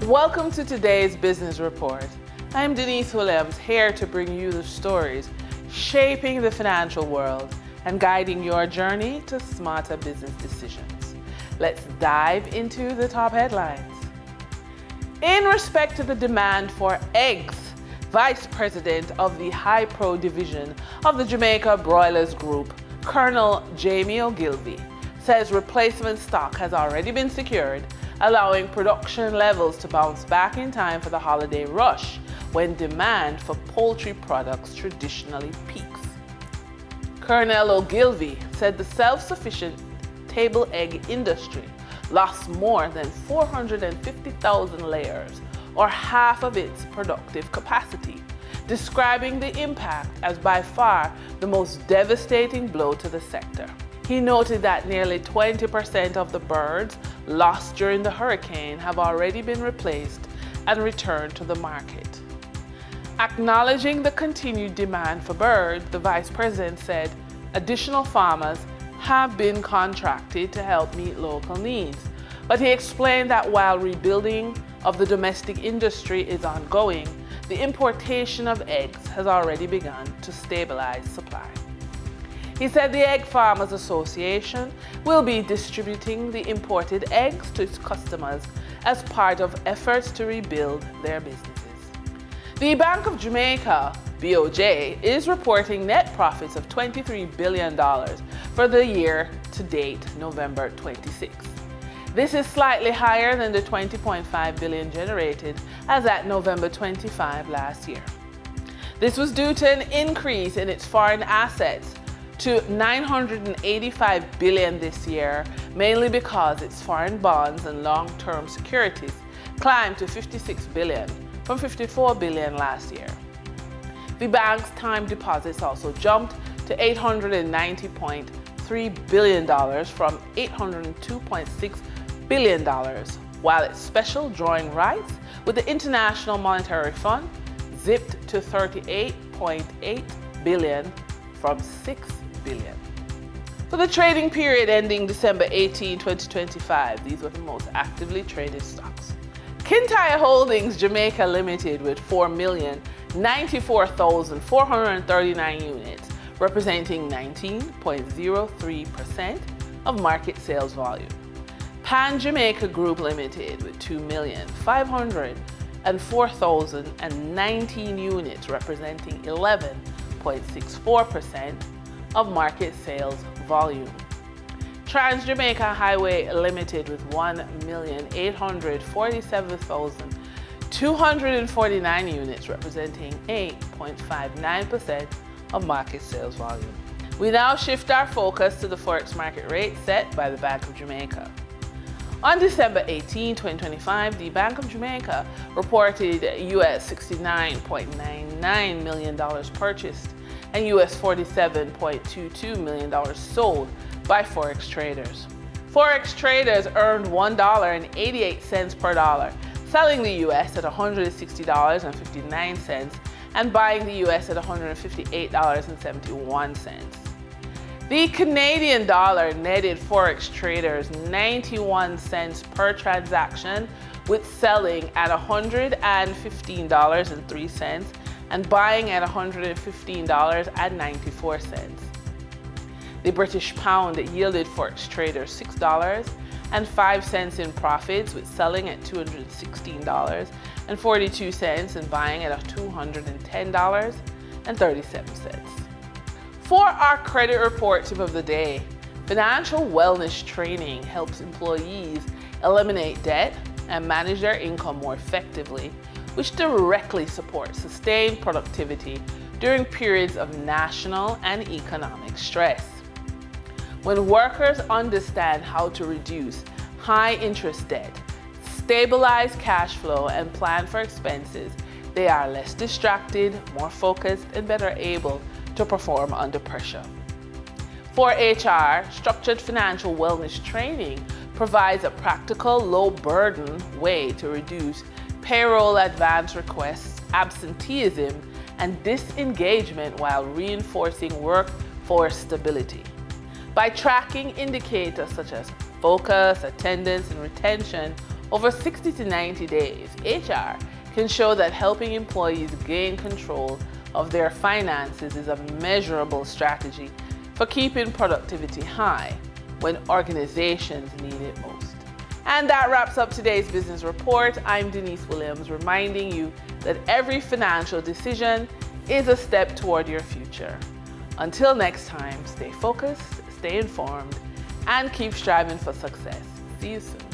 Welcome to today's Business Report. I'm Denise Williams, here to bring you the stories shaping the financial world and guiding your journey to smarter business decisions. Let's dive into the top headlines. In respect to the demand for eggs, Vice President of the High Pro Division of the Jamaica Broilers Group, Colonel Jamie Ogilvie, says replacement stock has already been secured, allowing production levels to bounce back in time for the holiday rush when demand for poultry products traditionally peaks. Colonel Ogilvie said the self-sufficient table egg industry lost more than 450,000 layers, or half of its productive capacity, describing the impact as by far the most devastating blow to the sector. He noted that nearly 20% of the birds lost during the hurricane have already been replaced and returned to the market. Acknowledging the continued demand for birds, the Vice President said additional farmers have been contracted to help meet local needs, but he explained that while rebuilding of the domestic industry is ongoing, the importation of eggs has already begun to stabilize supply. He said the Egg Farmers Association will be distributing the imported eggs to its customers as part of efforts to rebuild their businesses. The Bank of Jamaica, BOJ, is reporting net profits of $23 billion for the year to date, November 26. This is slightly higher than the $20.5 billion generated as at November 25 last year. This was due to an increase in its foreign assets to $985 billion this year, mainly because its foreign bonds and long-term securities climbed to $56 billion from $54 billion last year. The bank's time deposits also jumped to $890.3 billion from $802.6 billion, while its special drawing rights with the International Monetary Fund zipped to $38.8 billion from $6 billion. For the trading period ending December 18, 2025, these were the most actively traded stocks. Kintyre Holdings Jamaica Limited with 4,094,439 units, representing 19.03% of market sales volume. Pan Jamaica Group Limited with 2,504,019 units, representing 11.64% of market sales volume. Trans Jamaica Highway Limited with 1,847,249 units, representing 8.59% of market sales volume. We now shift our focus to the Forex market rate set by the Bank of Jamaica. On December 18, 2025, the Bank of Jamaica reported US $69.99 million purchased and US $47.22 million sold by Forex traders. Forex traders earned $1.88 per dollar, selling the US at $160.59 and buying the US at $158.71. The Canadian dollar netted Forex traders 91 cents per transaction, with selling at $115.03 and buying at $115.94. The British pound yielded Forex traders $6.05 in profits, with selling at $216.42 and buying at $210.37. For our credit report tip of the day, financial wellness training helps employees eliminate debt and manage their income more effectively, which directly supports sustained productivity during periods of national and economic stress. When workers understand how to reduce high-interest debt, stabilize cash flow, and plan for expenses, they are less distracted, more focused, and better able to perform under pressure. For HR, structured financial wellness training provides a practical, low-burden way to reduce payroll advance requests, absenteeism, and disengagement while reinforcing workforce stability. By tracking indicators such as focus, attendance, and retention Over 60 to 90 days, HR can show that helping employees gain control of their finances is a measurable strategy for keeping productivity high when organizations need it most. And that wraps up today's business report. I'm Denise Williams, reminding you that every financial decision is a step toward your future. Until next time, stay focused, stay informed, and keep striving for success. See you soon.